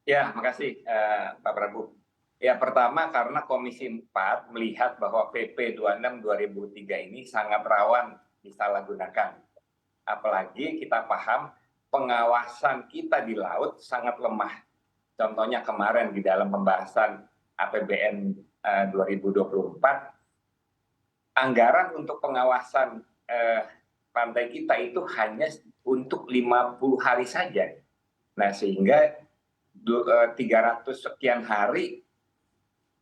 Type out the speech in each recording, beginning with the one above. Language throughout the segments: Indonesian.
Ya, makasih Pak Prabu. Ya, pertama karena Komisi 4 melihat bahwa PP 26 2003 ini sangat rawan disalahgunakan. Apalagi kita paham pengawasan kita di laut sangat lemah. Contohnya kemarin di dalam pembahasan APBN 2024, anggaran untuk pengawasan pantai kita itu hanya untuk 50 hari saja. Nah, sehingga 300 sekian hari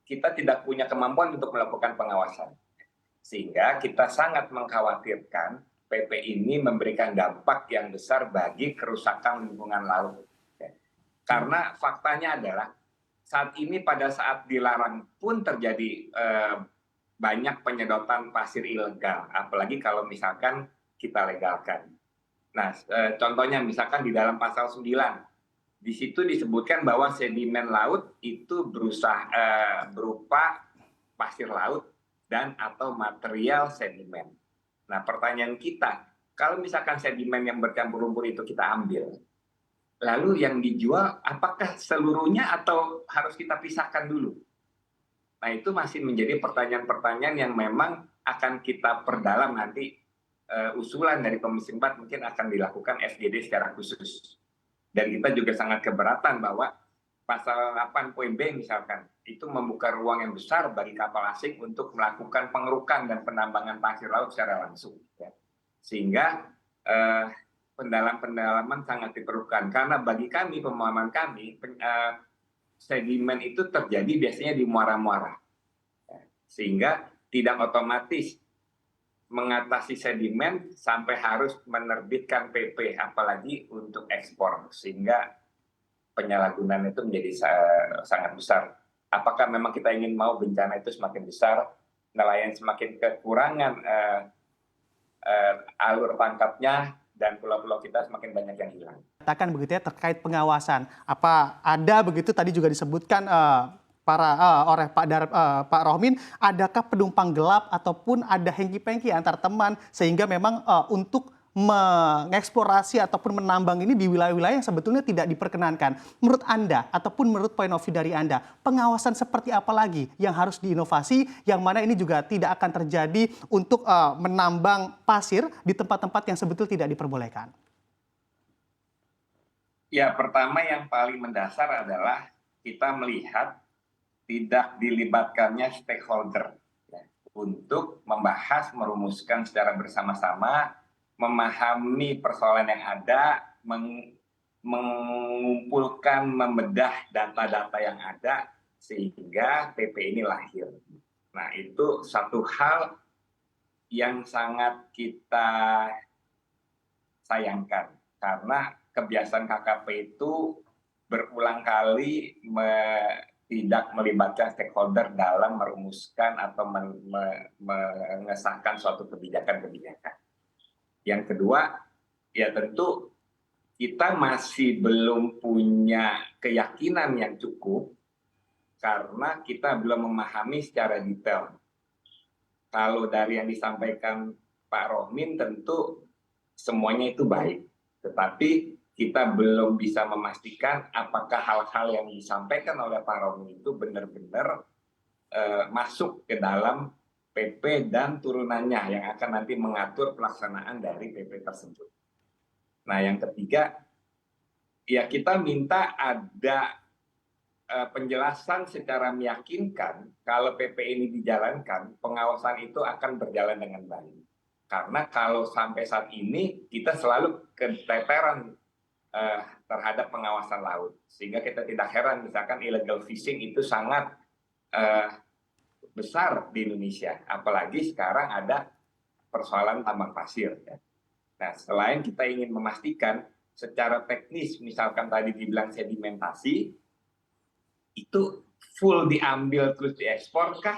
kita tidak punya kemampuan untuk melakukan pengawasan. Sehingga kita sangat mengkhawatirkan PP ini memberikan dampak yang besar bagi kerusakan lingkungan laut. Karena faktanya adalah saat ini pada saat dilarang pun terjadi banyak penyedotan pasir ilegal, apalagi kalau misalkan kita legalkan. Nah, contohnya misalkan di dalam pasal 9, di situ disebutkan bahwa sedimen laut itu berupa pasir laut dan atau material sedimen. Nah, pertanyaan kita, kalau misalkan sedimen yang bercampur lumpur itu kita ambil, lalu yang dijual apakah seluruhnya atau harus kita pisahkan dulu? Nah, itu masih menjadi pertanyaan-pertanyaan yang memang akan kita perdalam nanti. Usulan dari Komisi 4 mungkin akan dilakukan FGD secara khusus. Dan kita juga sangat keberatan bahwa pasal 8 poin B misalkan, itu membuka ruang yang besar bagi kapal asing untuk melakukan pengerukan dan penambangan pasir laut secara langsung. Ya. Sehingga pendalaman sangat diperlukan. Karena bagi kami, pemahaman kami, sedimen itu terjadi biasanya di muara-muara. Ya. Sehingga tidak otomatis mengatasi sedimen sampai harus menerbitkan PP, apalagi untuk ekspor, sehingga penyalahgunaan itu menjadi sangat besar. Apakah memang kita ingin mau bencana itu semakin besar, nelayan semakin kekurangan alur tangkapnya, dan pulau-pulau kita semakin banyak yang hilang. Katakan begitu ya terkait pengawasan. Apa ada begitu tadi juga disebutkan oleh Pak Rohmin, adakah penumpang gelap ataupun ada hengki-pengki antar teman sehingga memang untuk mengeksplorasi ataupun menambang ini di wilayah-wilayah yang sebetulnya tidak diperkenankan. Menurut Anda ataupun menurut point of view dari Anda, pengawasan seperti apa lagi yang harus diinovasi yang mana ini juga tidak akan terjadi untuk menambang pasir di tempat-tempat yang sebetulnya tidak diperbolehkan? Ya, pertama yang paling mendasar adalah kita melihat tidak dilibatkannya stakeholder ya, untuk membahas, merumuskan secara bersama-sama, memahami persoalan yang ada, mengumpulkan, membedah data-data yang ada, sehingga PP ini lahir. Nah, itu satu hal yang sangat kita sayangkan, karena kebiasaan KKP itu berulang kali tidak melibatkan stakeholder dalam merumuskan atau mengesahkan suatu kebijakan-kebijakan. Yang kedua, ya tentu kita masih belum punya keyakinan yang cukup karena kita belum memahami secara detail. Kalau dari yang disampaikan Pak Rohmin tentu semuanya itu baik, tetapi kita belum bisa memastikan apakah hal-hal yang disampaikan oleh Pak Rohmin itu benar-benar masuk ke dalam PP dan turunannya yang akan nanti mengatur pelaksanaan dari PP tersebut. Nah, yang ketiga, ya kita minta ada penjelasan secara meyakinkan kalau PP ini dijalankan, pengawasan itu akan berjalan dengan baik. Karena kalau sampai saat ini kita selalu keteteran terhadap pengawasan laut, sehingga kita tidak heran misalkan illegal fishing itu sangat besar di Indonesia, apalagi sekarang ada persoalan tambang pasir. Nah, selain kita ingin memastikan secara teknis, misalkan tadi dibilang sedimentasi, itu full diambil terus diekspor kah?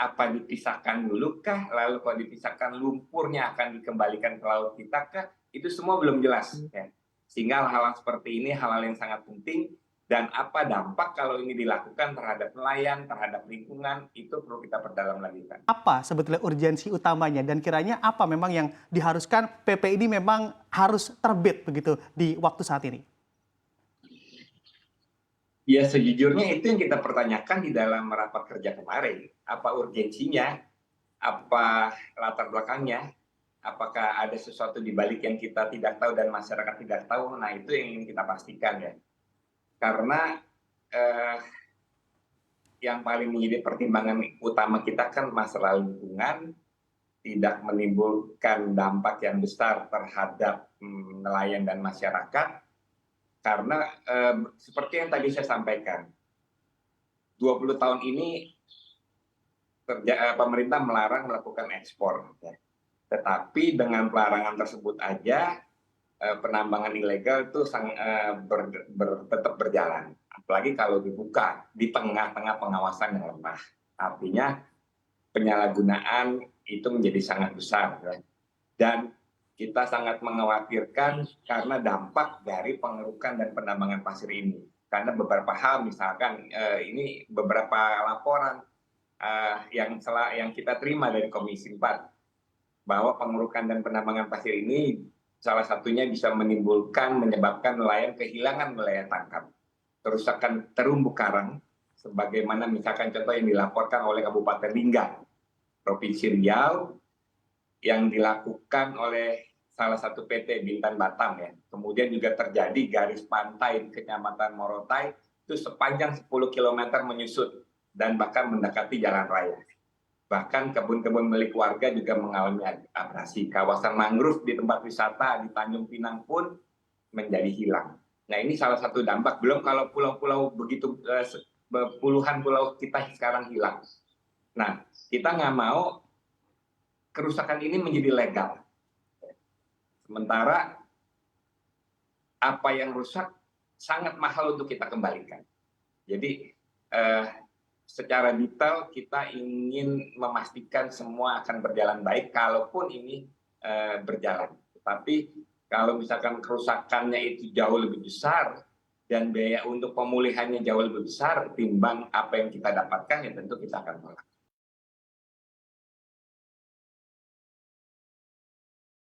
Apa dipisahkan dulu kah? Lalu kalau dipisahkan lumpurnya akan dikembalikan ke laut kita kah? Itu semua belum jelas. Ya. Sehingga hal-hal seperti ini hal-hal yang sangat penting, dan apa dampak kalau ini dilakukan terhadap nelayan, terhadap lingkungan, itu perlu kita perdalam lagi. Apa sebetulnya urgensi utamanya dan kiranya apa memang yang diharuskan PP ini memang harus terbit begitu di waktu saat ini? Ya sejujurnya itu yang kita pertanyakan di dalam rapat kerja kemarin. Apa urgensinya? Apa latar belakangnya? Apakah ada sesuatu di balik yang kita tidak tahu dan masyarakat tidak tahu? Nah itu yang ingin kita pastikan ya. Karena eh, yang paling menjadi pertimbangan utama kita kan masalah lingkungan, tidak menimbulkan dampak yang besar terhadap nelayan dan masyarakat. Karena seperti yang tadi saya sampaikan, 20 tahun ini pemerintah melarang melakukan ekspor. Ya. Tetapi dengan pelarangan tersebut aja penambangan ilegal itu tetap berjalan. Apalagi kalau dibuka di tengah-tengah pengawasan yang lemah. Artinya penyalahgunaan itu menjadi sangat besar. Ya. Dan kita sangat mengkhawatirkan karena dampak dari pengerukan dan penambangan pasir ini. Karena beberapa hal, misalkan ini beberapa laporan yang kita terima dari Komisi 4, bahwa pengerukan dan penambangan pasir ini salah satunya bisa menyebabkan nelayan kehilangan wilayah tangkap, kerusakan terumbu karang, sebagaimana misalkan contoh yang dilaporkan oleh Kabupaten Lingga, Provinsi Riau, yang dilakukan oleh salah satu PT Bintan Batam ya. Kemudian juga terjadi garis pantai di Kecamatan Morotai itu sepanjang 10 km menyusut dan bahkan mendekati jalan raya. Bahkan kebun-kebun milik warga juga mengalami abrasi. Kawasan mangrove di tempat wisata di Tanjung Pinang pun menjadi hilang. Nah ini salah satu dampak. Belum kalau pulau-pulau begitu puluhan pulau kita sekarang hilang. Nah kita nggak mau kerusakan ini menjadi legal. Sementara apa yang rusak sangat mahal untuk kita kembalikan. Jadi secara detail kita ingin memastikan semua akan berjalan baik kalaupun ini berjalan. Tapi kalau misalkan kerusakannya itu jauh lebih besar dan biaya untuk pemulihannya jauh lebih besar timbang apa yang kita dapatkan, ya tentu kita akan tolak.